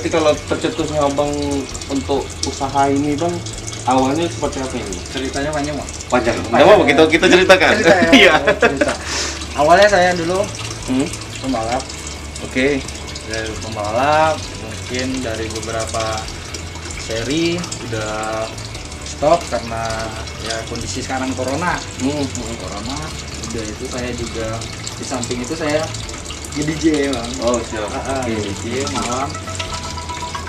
berarti kalau tercetusnya abang untuk usaha ini bang, awalnya seperti apa ini? Ceritanya panjang Bang. Panjang. Nggak apa-apa, kita ceritakan. Cerita ya, Iya. cerita. Awalnya saya dulu pembalap. Oke. Dari pembalap, mungkin dari beberapa seri udah stop karena ya kondisi sekarang corona. Corona, udah itu saya juga di samping itu saya DJ Bang. Oh siap. DJ malam.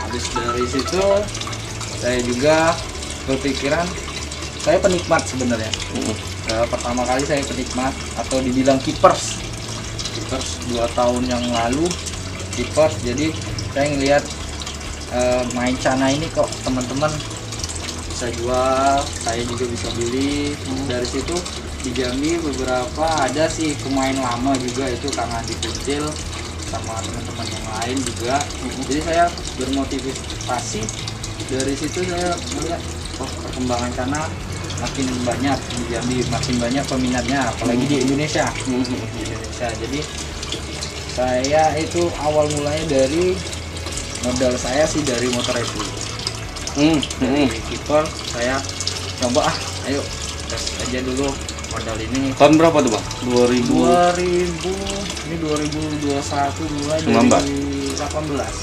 Habis dari situ saya juga berpikiran saya penikmat sebenarnya. Pertama kali saya penikmat atau dibilang keepers 2 tahun yang lalu keepers. Jadi saya ngelihat main Cana ini kok teman-teman bisa jual, saya juga bisa beli. Dari situ di Jambi beberapa ada sih pemain lama juga, itu Kang Andi Kuncil sama teman-teman yang lain juga. Jadi saya bermotivasi dari situ, saya melihat perkembangan Cana makin banyak di Jambi, makin banyak peminatnya, apalagi di Indonesia. Jadi saya itu awal mulanya dari modal saya sih dari motor itu. Dari keeper saya coba ayo tes aja dulu modal ini. Tahun berapa tuh bang? 2000 ini 2021 mulai 2018.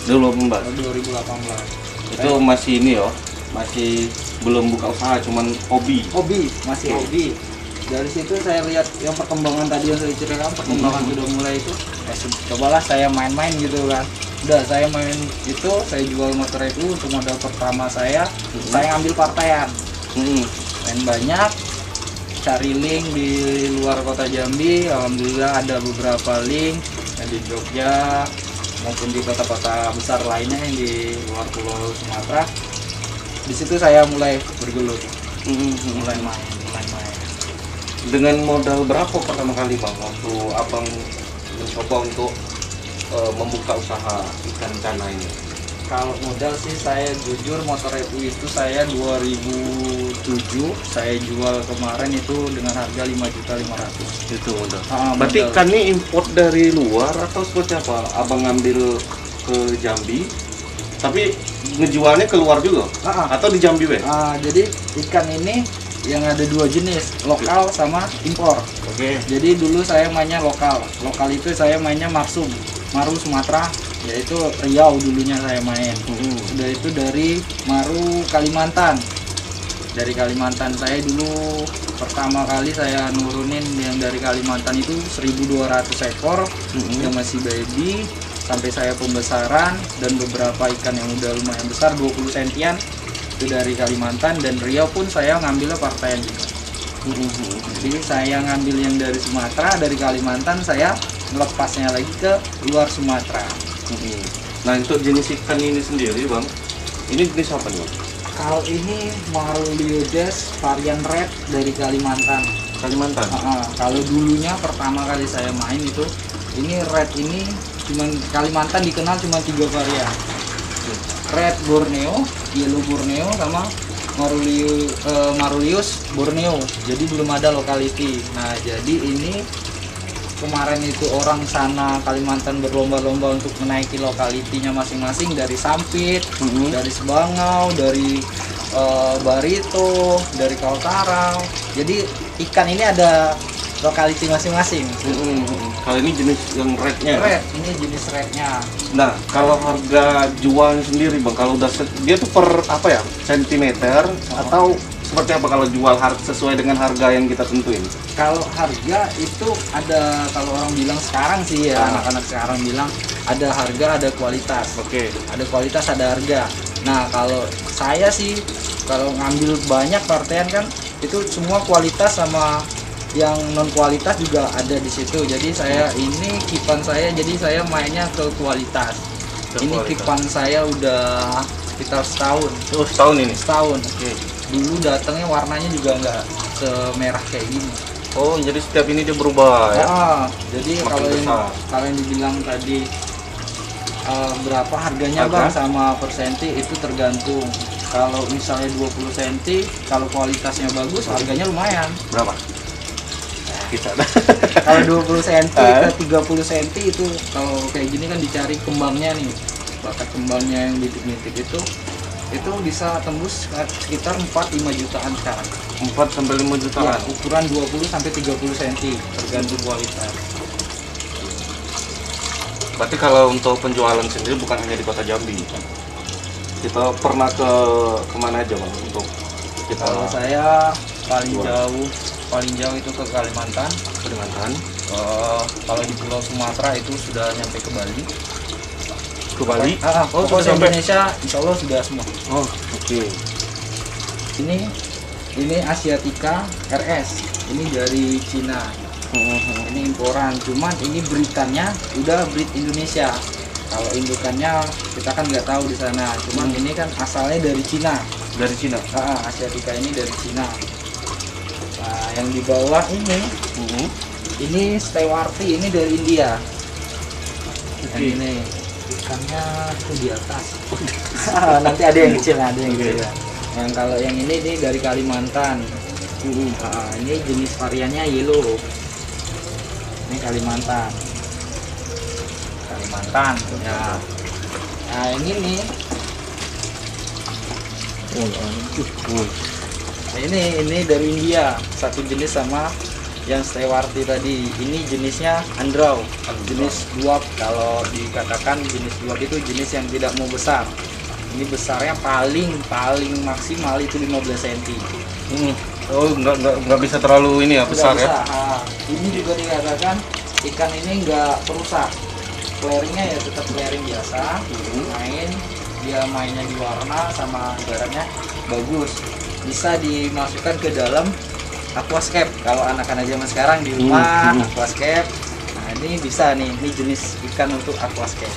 2018. Itu masih ini yo, masih belum buka usaha, cuman hobi. Masih hobi. Dari situ saya lihat yang perkembangan tadi yang saya ceritakan, perkembangan udah mulai itu. Cobalah saya main-main gitu kan. Udah saya main itu, saya jual motor itu untuk modal pertama saya. Saya ambil partaian. Main banyak, cari link di luar kota Jambi. Alhamdulillah ada beberapa link yang di Jogja maupun di kota-kota besar lainnya yang di luar Pulau Sumatera. Di situ saya mulai bergelut, mulai main. Dengan modal berapa pertama kali bang waktu abang mencoba untuk membuka usaha ikan Cana ini? Kalau modal sih saya jujur motor itu saya 2007 saya jual kemarin itu dengan harga 5.500.000. Itu modal. Modal. Berarti ikan ini import dari luar atau seperti apa? Abang ngambil ke Jambi, tapi ngejualnya keluar juga? Atau di Jambi weh? Jadi ikan ini yang ada 2 jenis, lokal sama impor. Jadi dulu saya mainnya lokal itu saya mainnya Maru Sumatera, yaitu Riau dulunya saya main. Udah itu dari Maru Kalimantan. Dari Kalimantan saya dulu pertama kali saya nurunin yang dari Kalimantan itu 1.200 ekor yang masih baby, sampai saya pembesaran dan beberapa ikan yang udah lumayan besar 20 sentian itu dari Kalimantan. Dan Riau pun saya ngambilnya partaian juga. Jadi saya ngambil yang dari Sumatera, dari Kalimantan saya melepasnya lagi ke luar Sumatera. Nah untuk jenis ikan ini sendiri bang, ini jenis apa nih bang? Kalau ini Maruliodes varian red dari Kalimantan. Kalau dulunya pertama kali saya main itu, ini red ini cuman Kalimantan dikenal cuma 3 varian. Red Borneo, Yellow Borneo, sama Marulius Borneo. Jadi belum ada lokality. Nah jadi ini kemarin itu orang sana Kalimantan berlomba-lomba untuk menaiki lokalitinya masing-masing, dari Sampit, dari Sebangau, dari Barito, dari Kaltara. Jadi ikan ini ada lokality masing-masing. Kalau ini jenis yang rednya? Red, ini jenis rednya. Nah kalau harga jualnya sendiri bang, kalau udah dia tuh per apa ya, sentimeter atau seperti apa kalau jual sesuai dengan harga yang kita tentuin? Kalau harga itu ada, kalau orang bilang sekarang sih ya, anak-anak sekarang bilang ada harga, ada kualitas. Ada kualitas, ada harga. Nah kalau saya sih kalau ngambil banyak partaian kan itu semua kualitas sama yang non kualitas juga ada di situ. Jadi saya ini kipan saya, jadi saya mainnya ke kualitas. Ini kipan saya udah sekitar setahun. Setahun ini? Setahun. Dulu datangnya warnanya juga nggak semerah kayak gini. Oh jadi setiap ini dia berubah ya? Jadi kalau yang dibilang tadi berapa harganya bang sama per senti itu tergantung. Kalau misalnya 20 cm, kalau kualitasnya bagus harganya lumayan. Berapa? Kita Kalau 20 cm ke 30 cm itu kalau kayak gini kan dicari kembangnya nih. bakat kembangnya yang bintik-bintik itu bisa tembus sekitar 4-5 jutaan sekarang. 4-5 Ya, jutaan. ukuran 20-30 cm tergantung kualitas. Berarti kalau untuk penjualan sendiri bukan hanya di kota Jambi. Kita pernah ke kemana aja bang untuk kita? Kalau saya paling Jual. jauh itu ke Kalimantan. Kalimantan. Kalau di Pulau Sumatera itu sudah nyampe ke Bali. Ke Bali? Oh, sudah sudah sampai. Indonesia, insya Allah sudah semua. Oh, oke. Ini Asiatica RS. Ini dari Cina. Ini imporan, cuman ini breedannya udah breed Indonesia. Kalau indukannya kita kan nggak tahu di sana. Cuman ini kan asalnya dari Cina. Dari Cina. Asiatica ini dari Cina. Nah, yang di bawah ini Stewarti, ini dari India. Yang ini ikannya tuh di atas. Nanti ada yang kecil, ada yang kecil. Yang kalau yang ini dari Kalimantan. Ini jenis variannya yellow. Ini Kalimantan. Ya. Nah, yang ini. Ini dari India, satu jenis sama yang Stewarti tadi. Ini jenisnya Andrau, jenis duap. Kalau dikatakan jenis duap itu jenis yang tidak mau besar. Ini besarnya paling maksimal itu 15 cm. Oh, nggak bisa terlalu ini ya, besar ya? Ini juga dikatakan ikan ini nggak perusak. Flaringnya ya tetap flaring biasa. Dia mainnya di warna sama ibaratnya bagus. Bisa dimasukkan ke dalam aquascape. Kalau anak-anak zaman sekarang di rumah aquascape. Nah, ini bisa nih, ini jenis ikan untuk aquascape.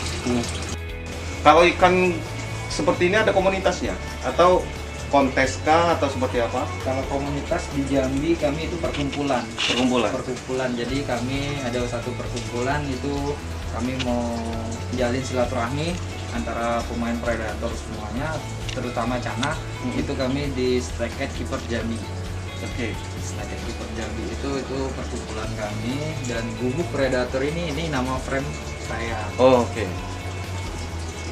Kalau ikan seperti ini ada komunitasnya atau kontes kah atau seperti apa? Kalau komunitas di Jambi kami itu perkumpulan. Jadi kami ada satu perkumpulan itu kami mau jalin silaturahmi antara pemain predator semuanya, terutama Cana. Itu kami di Snakehead Keeper Jambi. Snakehead Keeper Jambi itu perkumpulan kami, dan gubuk predator ini nama frame saya.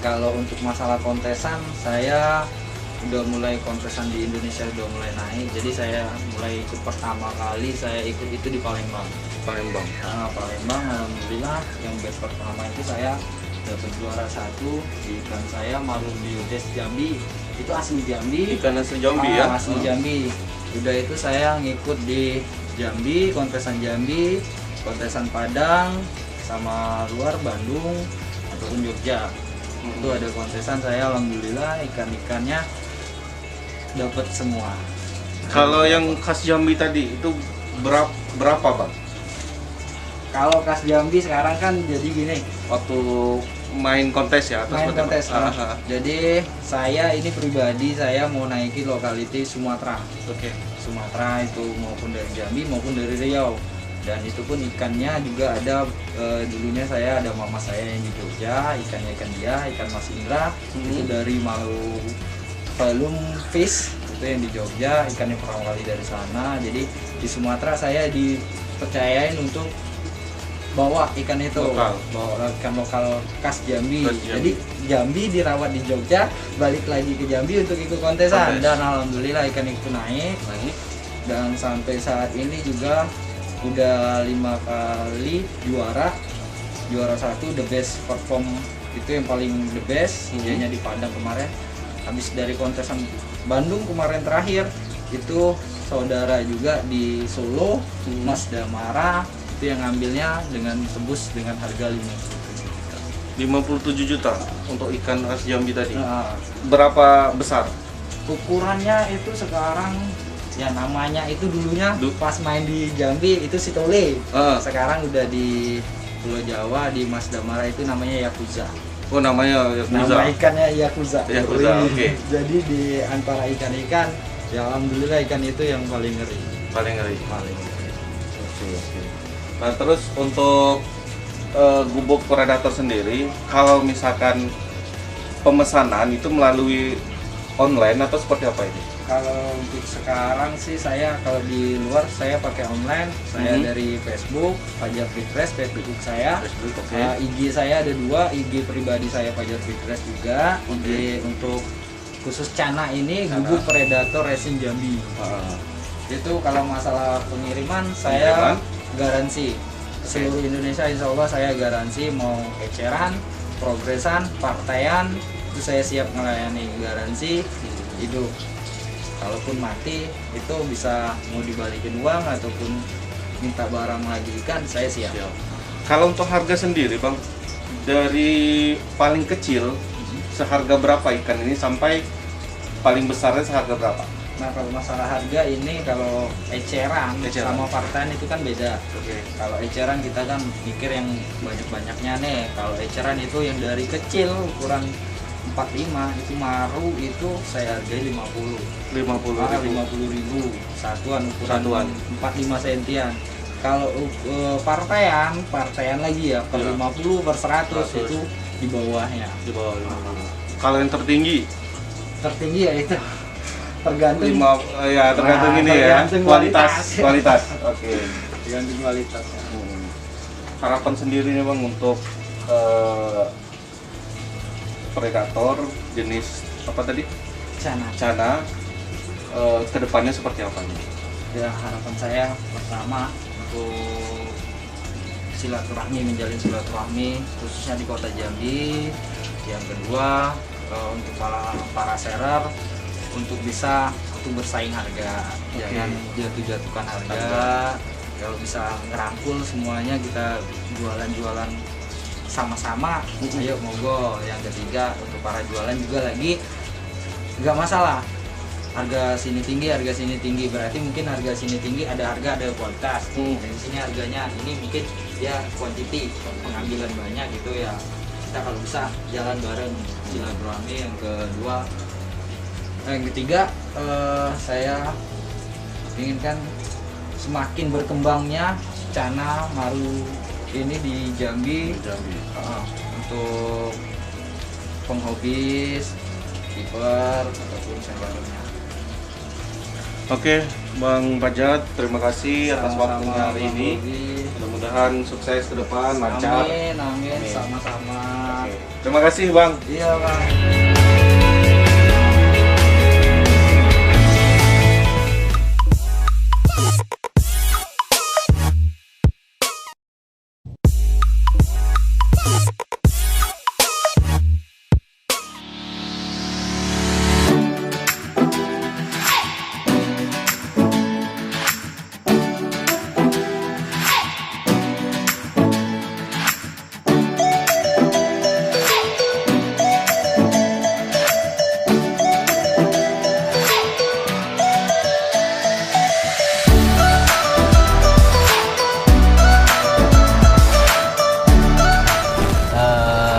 Kalau untuk masalah kontesan, saya udah mulai kontesan di Indonesia udah mulai naik. Jadi saya mulai ikut pertama kali saya ikut itu di Palembang. Palembang, alhamdulillah yang batch pertama itu saya dapat juara 1. Ikan saya Marun Biodes Jambi, itu asli Jambi. Ikan asli Jambi ya? Asli Jambi. Udah itu saya ngikut di Jambi, kontesan Jambi, kontesan Padang, sama luar Bandung ataupun Jogja. Itu ada kontesan, saya alhamdulillah ikan-ikannya dapat semua. Kalau yang khas Jambi tadi itu berapa bang? Kalau khas Jambi sekarang kan jadi gini, Waktu main kontes ya? main kontes. Jadi saya ini pribadi saya mau naikin lokality Sumatera. Sumatera itu maupun dari Jambi maupun dari Riau. Dan itu pun ikannya juga ada, dulunya saya ada mama saya yang di Jogja, ikannya ikan dia, ikan Mas Indra, itu dari Valum Fish, itu yang di Jogja, ikannya pertama kali dari sana. Jadi di Sumatera saya dipercayain untuk bawa ikan itu, bawa ikan lokal khas Jambi. Jadi Jambi dirawat di Jogja, balik lagi ke Jambi untuk ikut kontesan. Dan alhamdulillah ikan itu naik. Dan sampai saat ini juga udah 5 kali juara 1, the best perform itu yang paling the best. Dianya di Padang kemarin, habis dari kontesan Bandung kemarin terakhir itu saudara juga di Solo, Mas Damara, itu yang ngambilnya dengan tembus dengan harga 57 juta untuk ikan khas Jambi tadi. Berapa besar? Ukurannya itu sekarang ya namanya itu dulunya pas main di Jambi itu Sitole. Sekarang udah di Pulau Jawa di Mas Damara itu namanya Yakuza. Oh, namanya Yakuza. Nama ikannya Yakuza. Oke. Jadi di antara ikan-ikan ya alhamdulillah ikan itu yang paling ngeri. Paling ngeri. Oke. Nah, terus untuk gubuk predator sendiri, kalau misalkan pemesanan itu melalui online atau seperti apa ini? Kalau untuk sekarang sih saya kalau di luar saya pakai online, saya dari Facebook, Fajar Fitres, Facebook saya. Facebook, IG saya ada 2, IG pribadi saya Fajar Fitres juga, IG untuk khusus Cana ini Guguk Predator Racing Jambi. Itu kalau masalah pengiriman saya garansi seluruh Indonesia, insya Allah saya garansi, mau eceran, progresan, partaian itu saya siap melayani, garansi hidup. Kalaupun mati itu bisa mau dibalikin uang ataupun minta barang lagi ikan, saya siap. Kalau untuk harga sendiri Bang, dari paling kecil seharga berapa ikan ini sampai paling besarnya seharga berapa? Nah kalau masalah harga ini, kalau eceran sama partaian itu kan beda. Kalau eceran kita kan mikir yang banyak-banyaknya nih. Kalau eceran itu yang dari kecil ukuran 45 itu maru itu saya hargai 50.000 satuan ukuran 45 sentian. Kalau partaian lagi ya per 50 per 100 itu di bawahnya. Kalau yang tertinggi ya itu tergantung tergantung ini tergantung ya kualitas. Oke. Tergantung kualitasnya. Harapan sendiri nih Bang untuk predator jenis apa tadi? Cana. Kedepannya seperti apa nih? Ya harapan saya pertama untuk menjalin silaturahmi khususnya di kota Jambi. Yang kedua untuk para seller untuk bisa bersaing harga, jangan jatuhkan harga. Kalau bisa ngerangkul semuanya, kita jualan sama-sama, ayo monggo. Yang ketiga untuk para jualan juga lagi nggak masalah harga sini tinggi, berarti mungkin harga sini tinggi ada kualitas. Dan di sini harganya ini mungkin ya quantity, pengambilan banyak gitu ya. Kita kalau bisa jalan bareng silaturahmi. Yang ketiga saya inginkan semakin berkembangnya Cana Maru ini di Jambi. Untuk penghobis, keeper ataupun sendernya. Oke, Bang Fajar, terima kasih atas waktunya hari ini. Mudah-mudahan sukses ke depan, lancar. Amin. Sama-sama. Oke. Terima kasih, Bang. Iya, Bang.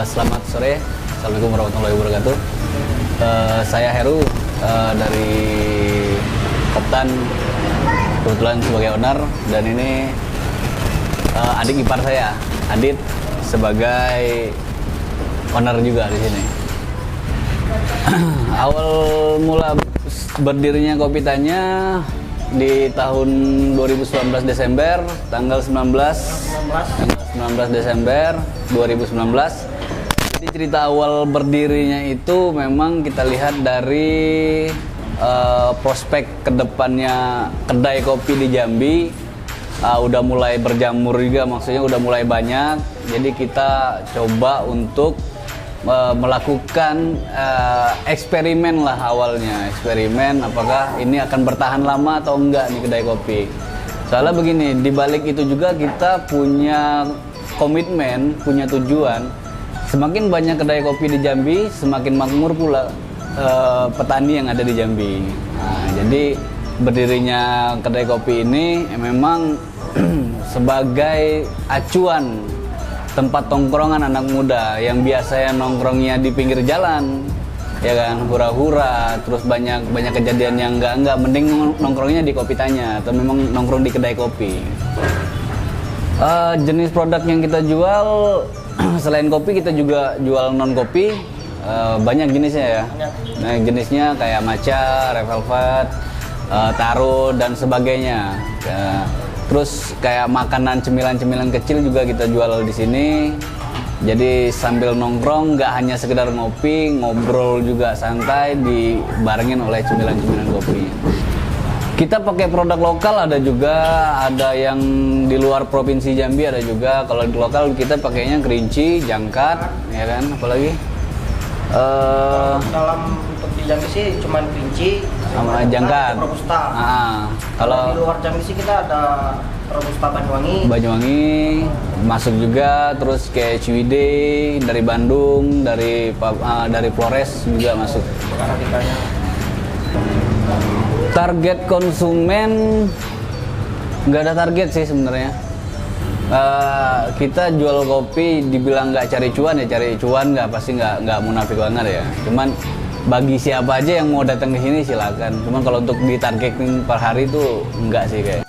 Selamat sore, Assalamualaikum warahmatullahi wabarakatuh. Saya Heru dari Koptan, kebetulan sebagai owner, dan ini adik ipar saya, Adit, sebagai owner juga di sini. Awal mula berdirinya Kopitanya di tahun 2019 Desember, tanggal 19 Desember 2019. Jadi cerita awal berdirinya itu memang kita lihat dari prospek kedepannya kedai kopi di Jambi udah mulai berjamur juga, maksudnya udah mulai banyak. Jadi kita coba untuk melakukan eksperimen lah awalnya, apakah ini akan bertahan lama atau enggak nih kedai kopi. Soalnya begini, di balik itu juga kita punya komitmen, punya tujuan. Semakin banyak kedai kopi di Jambi, semakin makmur pula petani yang ada di Jambi. Nah, jadi berdirinya kedai kopi ini memang sebagai acuan tempat tongkrongan anak muda yang biasanya nongkrongnya di pinggir jalan, ya kan, hura-hura, terus banyak kejadian yang enggak, mending nongkrongnya di Kopitanya atau memang nongkrong di kedai kopi. Jenis produk yang kita jual selain kopi, kita juga jual non kopi. banyak jenisnya ya. Nah, jenisnya kayak matcha, red velvet, taro dan sebagainya. Terus kayak makanan cemilan-cemilan kecil juga kita jual di sini. Jadi sambil nongkrong nggak hanya sekedar ngopi, ngobrol juga santai dibarengin oleh cemilan-cemilan kopi. Kita pakai produk lokal ada juga, ada yang di luar provinsi Jambi ada juga. Kalau di lokal kita pakainya kerinci, jangkat, ya kan, apalagi Dalam untuk di Jambi sih cuman kerinci sama jangkat. Robusta. Kalau Di luar Jambi sih kita ada Robusta Banyuwangi masuk juga, terus kayak Ciwidey dari Bandung, dari Flores juga masuk. Target konsumen nggak ada target sih sebenarnya. Kita jual kopi dibilang nggak cari cuan ya cari cuan, nggak pasti nggak munafik banget ya. Cuman bagi siapa aja yang mau datang ke sini silakan. Cuman kalau untuk ditargetin per hari itu enggak sih kayak.